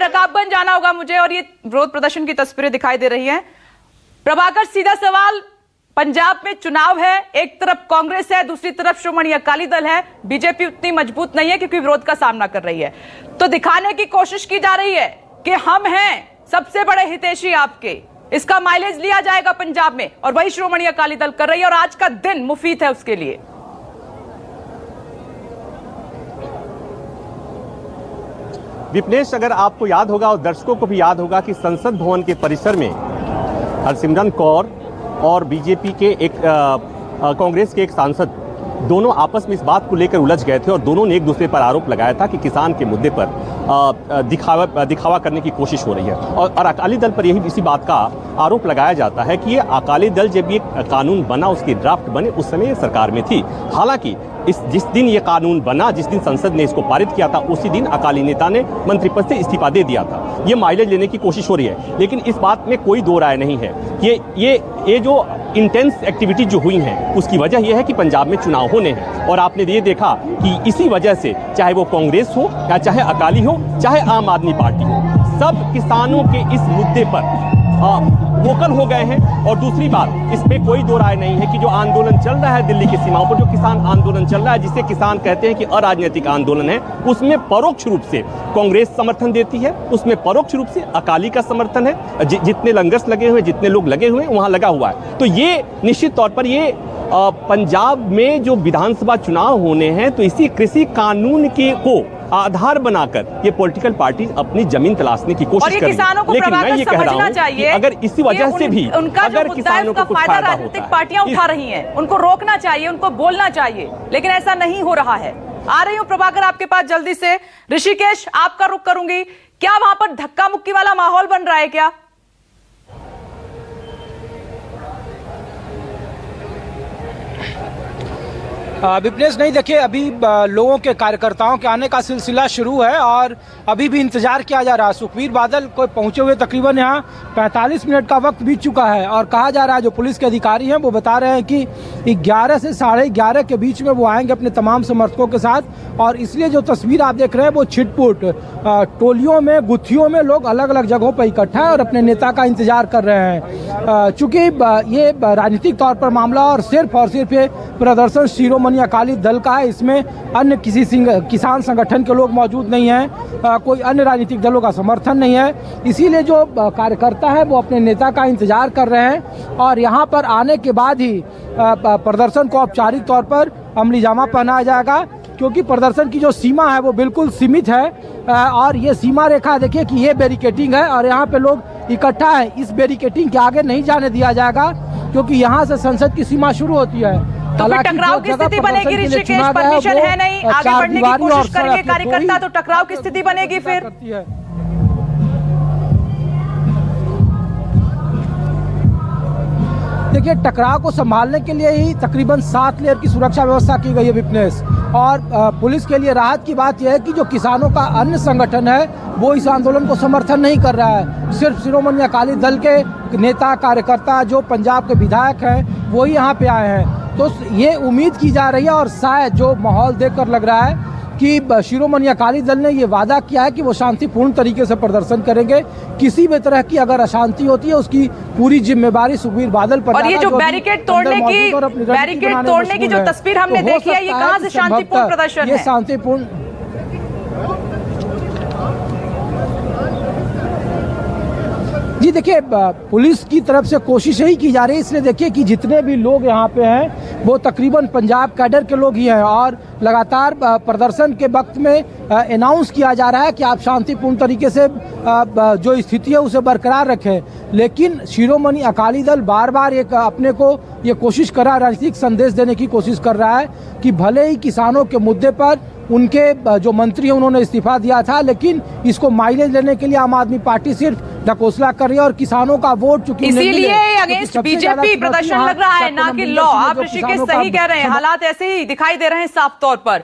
रकाबगंज जाना होगा मुझे और ये विरोध प्रदर्शन की तस्वीरें दिखाई दे रही हैं। प्रभाकर, सीधा सवाल, पंजाब में चुनाव है, एक तरफ कांग्रेस है, दूसरी तरफ श्रोमणी अकाली दल है। बीजेपी उतनी मजबूत नहीं है क्योंकि विरोध का सामना कर रही है, तो दिखाने की कोशिश की जा रही है कि हम हैं सबसे बड़े हितैषी आपके, इसका माइलेज लिया जाएगा पंजाब में, और वही श्रोमणी अकाली दल कर रही है और आज का दिन मुफीद है उसके लिए। विपनेश, अगर आपको याद होगा और दर्शकों को भी याद होगा कि संसद भवन के परिसर में हरसिमरत कौर और बीजेपी के एक कांग्रेस के एक सांसद दोनों आपस में इस बात को लेकर उलझ गए थे और दोनों ने एक दूसरे पर आरोप लगाया था कि किसान के मुद्दे पर दिखावा करने की कोशिश हो रही है। और अकाली दल पर यही इसी बात का आरोप लगाया जाता है कि ये अकाली दल जब ये कानून बना, उसकी ड्राफ्ट बने, उस समय ये सरकार में थी। हालांकि जिस दिन ये कानून बना, जिस दिन संसद ने इसको पारित किया था, उसी दिन अकाली नेता ने मंत्री पद से इस्तीफा दे दिया था। ये माइलेज लेने की कोशिश हो रही है, लेकिन इस बात में कोई दो राय नहीं है। ये जो इंटेंस एक्टिविटी जो हुई हैं, उसकी वजह यह है कि पंजाब में चुनाव होने हैं और आपने ये देखा कि इसी वजह से चाहे वो कांग्रेस हो या चाहे अकाली हो, चाहे आम आदमी पार्टी हो, सब किसानों के इस मुद्दे पर वोकल हो गए हैं। और दूसरी बात, इसमें कोई दो राय नहीं है कि जो आंदोलन चल रहा है दिल्ली की सीमाओं पर, जो किसान आंदोलन चल रहा है, जिसे किसान कहते हैं कि अराजनीतिक आंदोलन है, उसमें परोक्ष रूप से कांग्रेस समर्थन देती है, उसमें परोक्ष रूप से अकाली का समर्थन है। जितने लंगर्स लगे हुए, जितने लोग लगे हुए, वहां लगा हुआ है। तो ये निश्चित तौर पर ये पंजाब में जो विधानसभा चुनाव होने हैं, तो इसी कृषि कानून को आधार बनाकर ये पॉलिटिकल पार्टी अपनी जमीन तलाशने की कोशिश कर रही है। लेकिन मैं ये कह रहा हूं कि अगर इसी वजह से भी अगर किसानों को कुछ फायदा राजनीतिक पार्टियां उठा रही हैं, उनको रोकना चाहिए, उनको बोलना चाहिए, लेकिन ऐसा नहीं हो रहा है। आ रही हूं प्रभाकर आपके पास जल्दी से। ऋषिकेश, आपका रुख करूंगी, क्या वहां पर धक्का मुक्की वाला माहौल बन रहा है क्या? विपनेश, नहीं, देखिए, अभी लोगों के कार्यकर्ताओं के आने का सिलसिला शुरू है और अभी भी इंतजार किया जा रहा है। सुखबीर बादल को पहुंचे हुए तकरीबन यहाँ 45 मिनट का वक्त बीत चुका है और कहा जा रहा है, जो पुलिस के अधिकारी हैं वो बता रहे हैं कि 11 से 11:30 के बीच में वो आएंगे अपने तमाम समर्थकों के साथ। और इसलिए जो तस्वीर आप देख रहे हैं वो छिटपुट टोलियों में, गुत्थियों में लोग अलग अलग जगहों पर इकट्ठा है और अपने नेता का इंतजार कर रहे हैं। चूंकि ये राजनीतिक तौर पर मामला और सिर्फ ये प्रदर्शन शिरोमणि अकाली दल का है, इसमें अन्य किसी किसान संगठन के लोग मौजूद नहीं हैं, कोई अन्य राजनीतिक दलों का समर्थन नहीं है। इसीलिए जो कार्यकर्ता है वो अपने नेता का इंतजार कर रहे हैं और यहाँ पर आने के बाद ही प्रदर्शन को औपचारिक तौर पर अमली जामा पहनाया जाएगा, क्योंकि प्रदर्शन की जो सीमा है वो बिल्कुल सीमित है। और ये सीमा रेखा देखिए कि ये बैरिकेटिंग है और यहाँ पे लोग इकट्ठा है। इस बैरिकेटिंग के आगे नहीं जाने दिया जाएगा, क्योंकि यहाँ से संसद की सीमा शुरू होती है। तो फिर टकराव की स्थिति बनेगी ऋषिकेश, परमिशन है नहीं, आगे बढ़ने की कोशिश करेंगे कार्यकर्ता, तो टकराव की स्थिति बनेगी फिर। देखिए, टकराव को संभालने के लिए ही तकरीबन 7 लेयर की सुरक्षा व्यवस्था की गई है विपनेश। और पुलिस के लिए राहत की बात यह है कि जो किसानों का अन्य संगठन है वो इस आंदोलन को समर्थन नहीं कर रहा है। सिर्फ शिरोमणि अकाली दल के नेता कार्यकर्ता, जो पंजाब के विधायक हैं, वो ही यहाँ पे आए हैं। तो ये उम्मीद की जा रही है और शायद जो माहौल देखकर लग रहा है कि शिरोमणि अकाली दल ने ये वादा किया है कि वो शांतिपूर्ण तरीके से प्रदर्शन करेंगे। किसी भी तरह की अगर अशांति होती है उसकी पूरी जिम्मेवारी सुखबीर बादल पर। और ये जो बैरिकेड तोड़ने की जो तस्वीर हमने देखी है, ये कहां से शांतिपूर्ण प्रदर्शन है? शांतिपूर्ण, जी देखिए, पुलिस की तरफ से कोशिश यही की जा रही है। इसलिए देखिए कि जितने भी लोग यहाँ पे हैं वो तकरीबन पंजाब कैडर के लोग ही हैं और लगातार प्रदर्शन के वक्त में अनाउंस किया जा रहा है कि आप शांतिपूर्ण तरीके से जो स्थिति है उसे बरकरार रखें। लेकिन शिरोमणि अकाली दल बार बार एक अपने को ये कोशिश कर रहा है, राजनीतिक संदेश देने की कोशिश कर रहा है कि भले ही किसानों के मुद्दे पर उनके जो मंत्री हैं उन्होंने इस्तीफा दिया था, लेकिन इसको माइलेज लेने के लिए आम आदमी पार्टी सिर्फ ढकोसला कर रही है और किसानों का वोट चुकी इसीलिए अगेंस्ट बीजेपी प्रदर्शन लग रहा है, ना कि लॉ। आप ऋषिकेश सही कह रहे हैं, हालात ऐसे ही दिखाई दे रहे हैं साफ तौर पर।